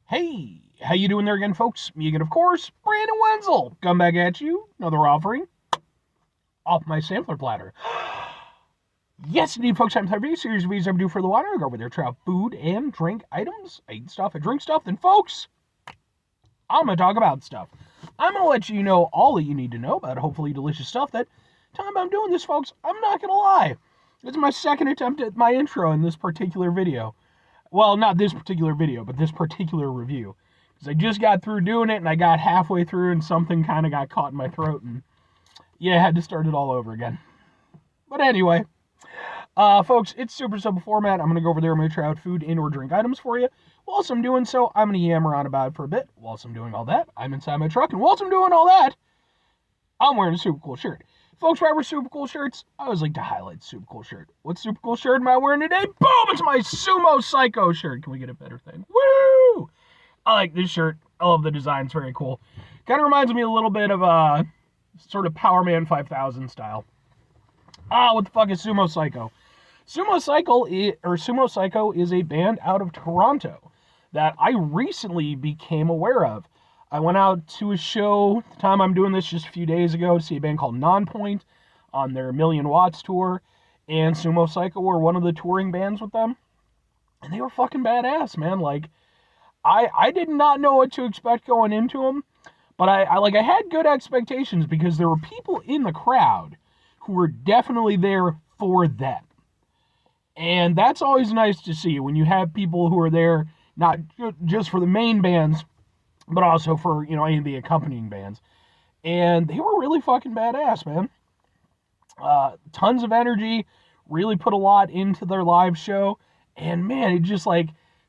Hey, how you doing there again, folks? Me again, of course, Brandon Wenzel. Come back at you, another offering off my sampler platter. Yes, indeed, folks, I'm having a series of videos I do for the water. I go over there, try out food and drink items. I eat stuff, I drink stuff. Then, folks, I'm going to talk about stuff. I'm going to let you know all that you need to know about hopefully delicious stuff. That time I'm doing this, folks, I'm not going to lie. It's my second attempt at my intro in this particular video. Well, not this particular video, but this particular review. Because I just got through doing it, and I got halfway through, and something kind of got caught in my throat, and yeah, I had to start it all over again. But anyway, folks, it's super simple format. I'm going to go over there, I'm going to try out food and or drink items for you. Whilst I'm doing so, I'm going to yammer on about it for a bit. Whilst I'm doing all that, I'm inside my truck, and whilst I'm doing all that, I'm wearing a super cool shirt. Folks, why wear super cool shirts? I always like to highlight super cool shirt. What super cool shirt am I wearing today? Boom! It's my Sumo Psycho shirt. Can we get a better thing? Woo! I like this shirt. I love the design. It's very cool. Kind of reminds me a little bit of sort of Power Man 5000 style. What the fuck is Sumo Psycho? Sumo Psycho is a band out of Toronto that I recently became aware of. I went out to a show, the time I'm doing this just a few days ago, to see a band called Nonpoint on their Million Watts tour, and Sumo Psycho were one of the touring bands with them, and they were fucking badass, man. Like, I did not know what to expect going into them, but I had good expectations because there were people in the crowd who were definitely there for them. And that's always nice to see when you have people who are there not just for the main bands, but also for, any of the accompanying bands. And they were really fucking badass, man. Tons of energy, really put a lot into their live show. And man, it just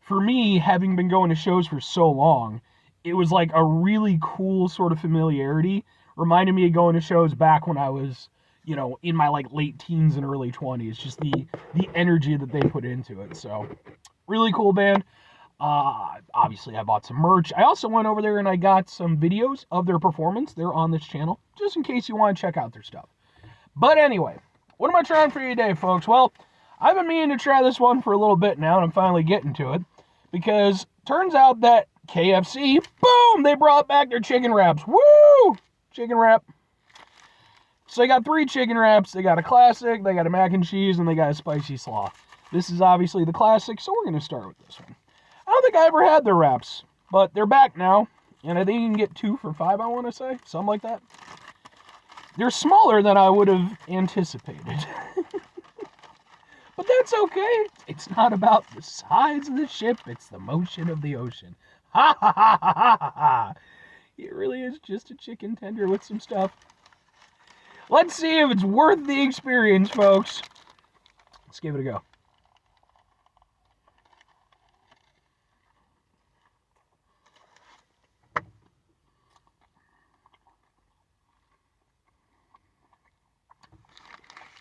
for me, having been going to shows for so long, it was like a really cool sort of familiarity. Reminded me of going to shows back when I was, in my late teens and early 20s. Just the energy that they put into it. So, really cool band. Obviously, I bought some merch. I also went over there and I got some videos of their performance. They're on this channel, just in case you want to check out their stuff. But anyway, what am I trying for you today, folks? Well, I've been meaning to try this one for a little bit now, and I'm finally getting to it. Because turns out that KFC, boom, they brought back their chicken wraps. Woo! Chicken wrap. So they got 3 chicken wraps. They got a classic, they got a mac and cheese, and they got a spicy slaw. This is obviously the classic, so we're going to start with this one. I don't think I ever had their wraps, but they're back now, and I think you can get 2 for $5, I want to say, something like that. They're smaller than I would have anticipated. But that's okay. It's not about the size of the ship, it's the motion of the ocean. Ha ha ha ha ha ha. It really is just a chicken tender with some stuff. Let's see if it's worth the experience, folks. Let's give it a go.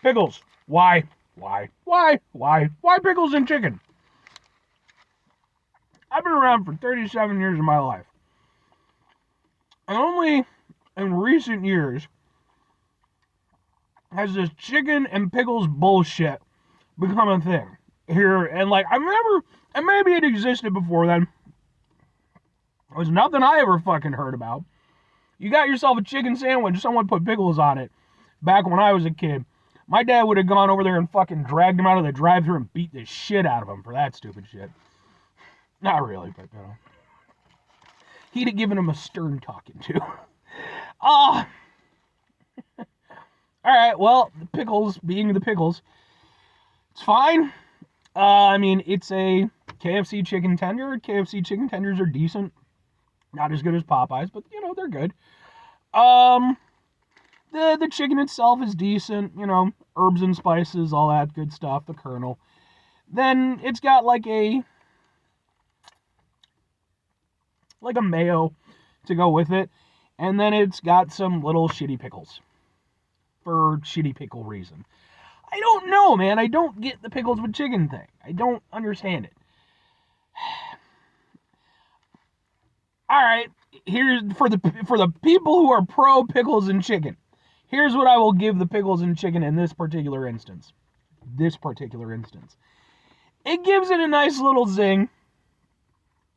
Pickles. Why? Why pickles and chicken? I've been around for 37 years of my life. And only in recent years has this chicken and pickles bullshit become a thing here. And and maybe it existed before then. It was nothing I ever fucking heard about. You got yourself a chicken sandwich, someone put pickles on it back when I was a kid. My dad would have gone over there and fucking dragged him out of the drive-thru and beat the shit out of him for that stupid shit. Not really, but, he'd have given him a stern talking to. Alright, well, the pickles, being the pickles, it's fine. It's a KFC chicken tender. KFC chicken tenders are decent. Not as good as Popeyes, but, they're good. The chicken itself is decent, herbs and spices, all that good stuff, the kernel. Then it's got like a mayo to go with it. And then it's got some little shitty pickles. For shitty pickle reason. I don't know, man. I don't get the pickles with chicken thing. I don't understand it. Alright, here's for the people who are pro pickles and chicken. Here's what I will give the pickles and chicken in this particular instance. It gives it a nice little zing.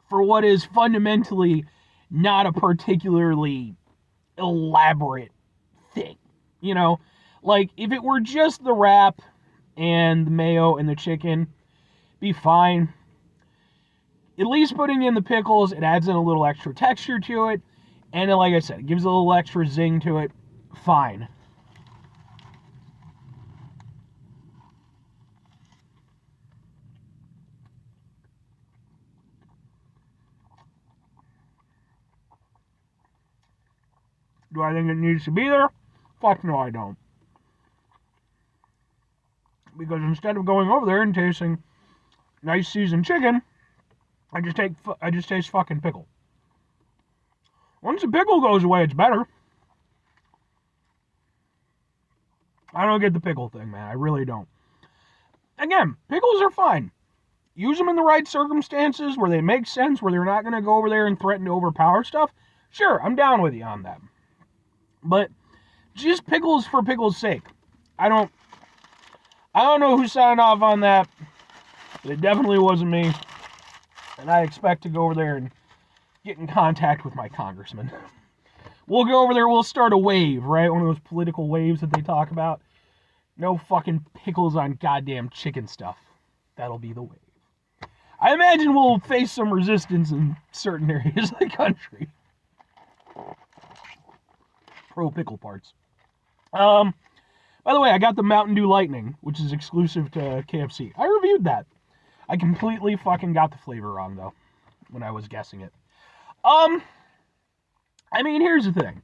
for what is fundamentally not a particularly elaborate thing. You know, like if it were just the wrap and the mayo and the chicken, be fine. At least putting in the pickles, it adds in a little extra texture to it. And then, like I said, it gives a little extra zing to it. Fine. Do I think it needs to be there? Fuck no, I don't. Because instead of going over there and tasting nice seasoned chicken, I just taste fucking pickle. Once the pickle goes away, it's better. I don't get the pickle thing, man. I really don't. Again, pickles are fine. Use them in the right circumstances where they make sense, where they're not going to go over there and threaten to overpower stuff. Sure, I'm down with you on that. But just pickles for pickles' sake. I don't know who signed off on that, but it definitely wasn't me. And I expect to go over there and get in contact with my congressman. We'll go over there, we'll start a wave, right? One of those political waves that they talk about. No fucking pickles on goddamn chicken stuff. That'll be the wave. I imagine we'll face some resistance in certain areas of the country. Pro pickle parts. By the way, I got the Mountain Dew Lightning, which is exclusive to KFC. I reviewed that. I completely fucking got the flavor wrong, though, when I was guessing it. I mean, here's the thing.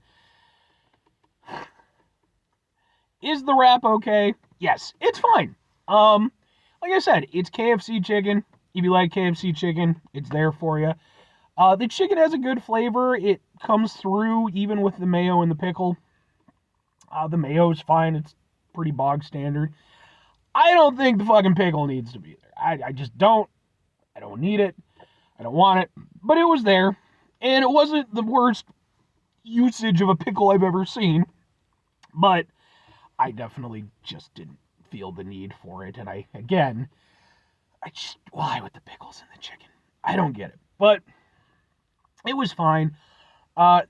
Is the wrap okay? Yes, it's fine. Like I said, it's KFC chicken. If you like KFC chicken, it's there for you. The chicken has a good flavor. It comes through even with the mayo and the pickle. The mayo's fine. It's pretty bog standard. I don't think the fucking pickle needs to be there. I just don't. I don't need it. I don't want it. But it was there. And it wasn't the worst usage of a pickle I've ever seen. But I definitely just didn't feel the need for it. And why with the pickles and the chicken? I don't get it. But it was fine.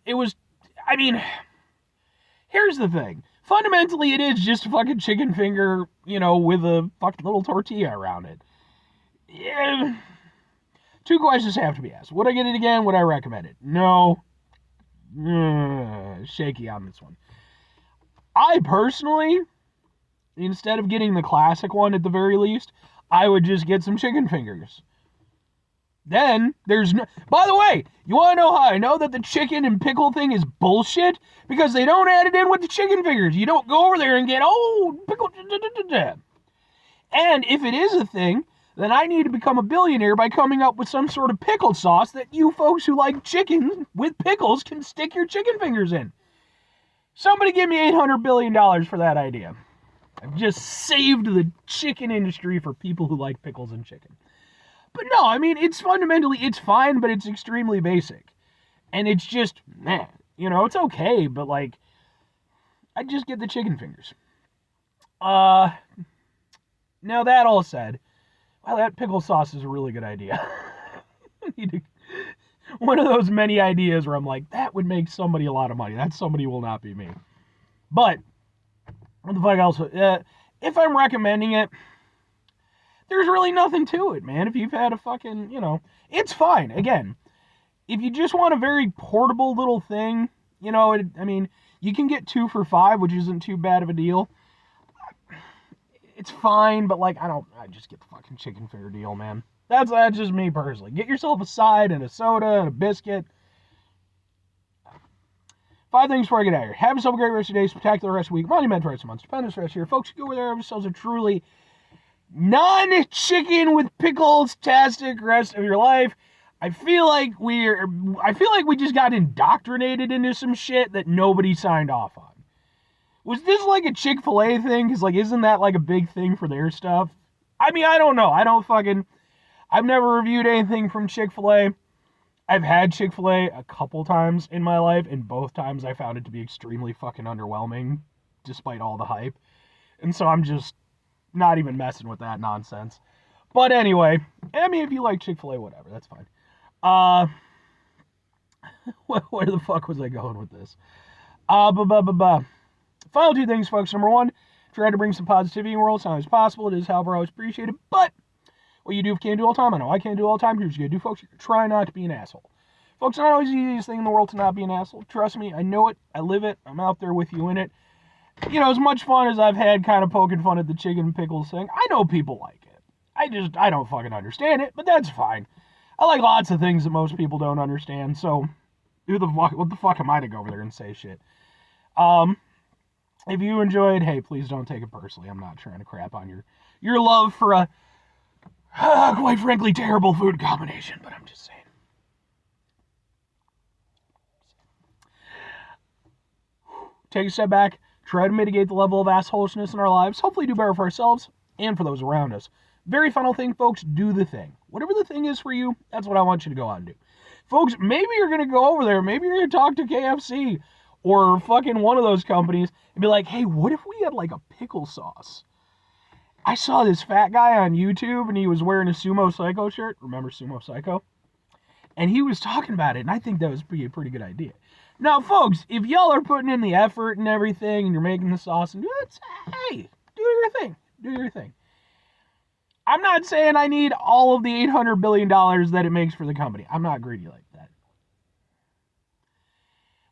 Here's the thing. Fundamentally, it is just a fucking chicken finger, with a fucking little tortilla around it. Yeah. Two questions have to be asked. Would I get it again? Would I recommend it? No. Shaky on this one. I personally, instead of getting the classic one at the very least, I would just get some chicken fingers. Then, by the way, you want to know how I know that the chicken and pickle thing is bullshit? Because they don't add it in with the chicken fingers. You don't go over there and get, pickle, And if it is a thing, then I need to become a billionaire by coming up with some sort of pickle sauce that you folks who like chicken with pickles can stick your chicken fingers in. Somebody give me $800 billion for that idea. I've just saved the chicken industry for people who like pickles and chicken. But no, I mean, it's fine, but it's extremely basic. And it's just, it's okay, but I just get the chicken fingers. Now that all said, well, that pickle sauce is a really good idea. One of those many ideas where I'm like, that would make somebody a lot of money. That somebody will not be me. But, what the fuck else? If I'm recommending it, there's really nothing to it, man. If you've had a fucking, it's fine. Again, if you just want a very portable little thing, you can get 2 for $5, which isn't too bad of a deal. It's fine, but I just get the fucking chicken finger deal, man. That's just me personally. Get yourself a side and a soda and a biscuit. 5 things before I get out of here. Have yourself a great rest of your day, spectacular rest of the week, monumental rest of the month, stupendous rest of your folks. Go over there, have yourselves a truly non-chicken with pickles tastic rest of your life. I feel like we just got indoctrinated into some shit that nobody signed off on. Was this like a Chick-fil-A thing? Because isn't that a big thing for their stuff? I mean, I don't know. I've never reviewed anything from Chick-fil-A. I've had Chick-fil-A a couple times in my life, and both times I found it to be extremely fucking underwhelming, despite all the hype. And so I'm just not even messing with that nonsense. But anyway, if you like Chick-fil-A, whatever, that's fine. Where the fuck was I going with this? Final two things, folks. Number one, try to bring some positivity in the world. It's not always possible. It is, however, always appreciated. But what you do can't do all the time. I know I can't do all the time. Here's what you gotta do, folks. You try not to be an asshole. Folks, it's not always the easiest thing in the world to not be an asshole. Trust me, I know it. I live it. I'm out there with you in it. You know, as much fun as I've had kind of poking fun at the chicken and pickles thing, I know people like it. I don't fucking understand it, but that's fine. I like lots of things that most people don't understand, so what the fuck am I to go over there and say shit? If you enjoyed, hey, please don't take it personally. I'm not trying to crap on your love for a quite frankly terrible food combination, but I'm just saying. Take a step back, try to mitigate the level of assholishness in our lives, hopefully do better for ourselves and for those around us. Very final thing, folks, do the thing. Whatever the thing is for you, that's what I want you to go out and do. Folks, maybe you're going to go over there, maybe you're going to talk to KFC or fucking one of those companies and be like, hey, what if we had like a pickle sauce? I saw this fat guy on YouTube and he was wearing a Sumo Psycho shirt. Remember Sumo Psycho? And he was talking about it, and I think that was a pretty good idea. Now, folks, if y'all are putting in the effort and everything, and you're making the sauce, and hey, do your thing. Do your thing. I'm not saying I need all of the $800 billion that it makes for the company. I'm not greedy like that.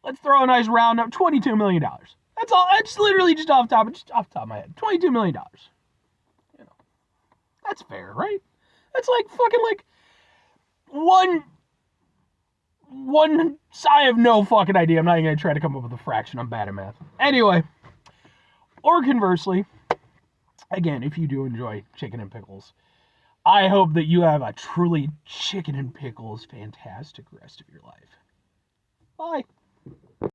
Let's throw a nice round up, $22 million. That's all. That's literally just off the top of my head. $22 million. You know, that's fair, right? That's like fucking like one. I have no fucking idea. I'm not even going to try to come up with a fraction. I'm bad at math. Anyway, or conversely, again, if you do enjoy chicken and pickles, I hope that you have a truly chicken and pickles fantastic rest of your life. Bye.